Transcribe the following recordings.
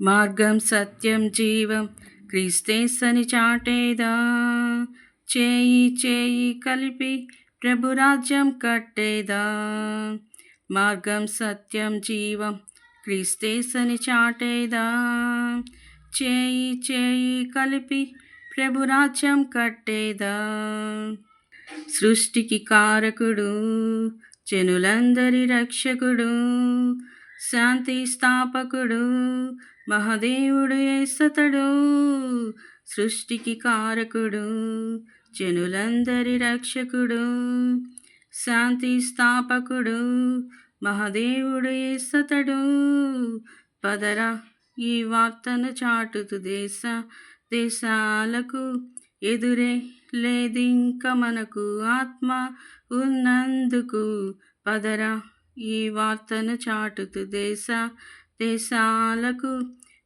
మార్గం సత్యం జీవం క్రీస్తేసని చాటేదా, చేయి చేయి కలిపి ప్రభురాజ్యం కట్టేదా. మార్గం సత్యం జీవం క్రీస్తేసని చాటేదా, చేయి చేయి కలిపి ప్రభురాజ్యం కట్టేదా. సృష్టికి కారకుడు, జనులందరి రక్షకుడు, శాంతి స్థాపకుడు, మహాదేవుడు యేసతడు. సృష్టికి కారకుడు, జనులందరి రక్షకుడు, శాంతి స్థాపకుడు, మహాదేవుడు యేసతడు. పదరా ఈ వార్తను చాటుతూ దేశాలకు, ఎదురే లేదింక మనకు ఆత్మ ఉన్నందుకు. పదరా ఈ వార్తను చాటుతూ దేశాలకు,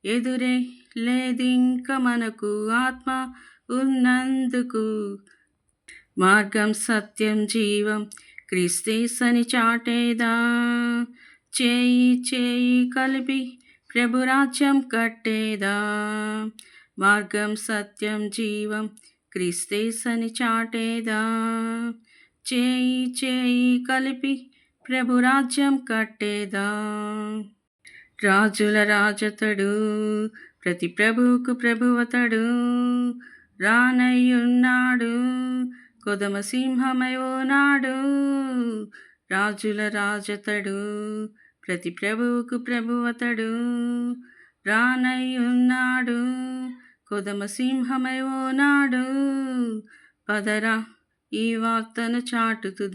ఎదురే లేదింక మనకు ఆత్మ ఉన్నందుకు. మార్గం సత్యం జీవం క్రీస్తేసని చాటేదా, చేయి చేయి కలిపి ప్రభురాజ్యం కట్టేదా. మార్గం సత్యం జీవం క్రీస్తేసని చాటేదా, చేయి చేయి కలిపి ప్రభురాజ్యం కట్టేదా. రాజుల రాజతడు, ప్రతి ప్రభువుకు ప్రభువతడు, రానయ్యున్నాడు కొదమ సింహమై ఓనాడు. రాజుల రాజతడు, ప్రతి ప్రభువుకు ప్రభువతడు, రానయ్యున్నాడు కొదమ సింహమై ఓనాడు. పదరా ఈ వార్తను చాటుతూ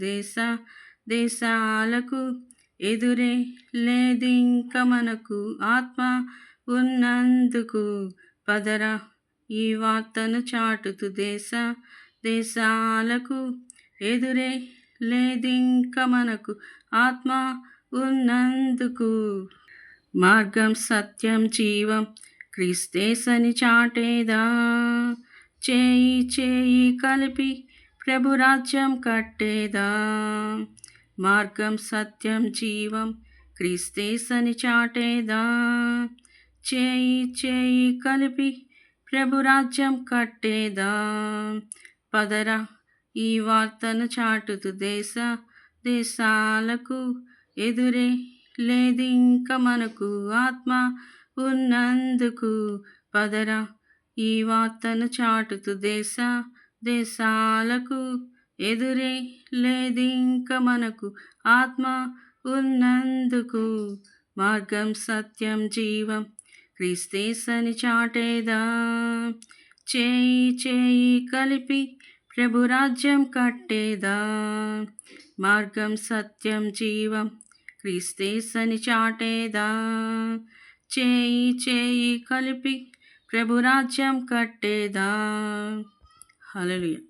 దేశాలకు, ఎదురే లేదింక మనకు ఆత్మ ఉన్నందుకు. పదరా ఈ వార్తను చాటుతూ దేశాలకు, ఎదురే లేదింక మనకు ఆత్మ ఉన్నందుకు. మార్గం సత్యం జీవం క్రీస్తేసని చాటేదా, చేయి చేయి కలిపి ప్రభురాజ్యం కట్టేదా. మార్గం సత్యం జీవం క్రీస్తేసని చాటేదా, చేయి చేయి కలిపి ప్రభురాజ్యం కట్టేదా. పదరా ఈ వార్తను చాటుతూ దేశాలకు, ఎదురే లేదింక మనకు ఆత్మ ఉన్నందుకు. పదరా ఈ వార్తను చాటుతూ దేశాలకు, ఎదురే లేదింక మనకు ఆత్మ ఉన్నందుకు. మార్గం సత్యం జీవం క్రీస్తేసని చాటేదా, చేయి చేయి కలిపి ప్రభురాజ్యం కట్టేదా. మార్గం సత్యం జీవం క్రీస్తేసని చాటేదా, చేయి చేయి కలిపి ప్రభురాజ్యం కట్టేదా. హల్లెలూయా.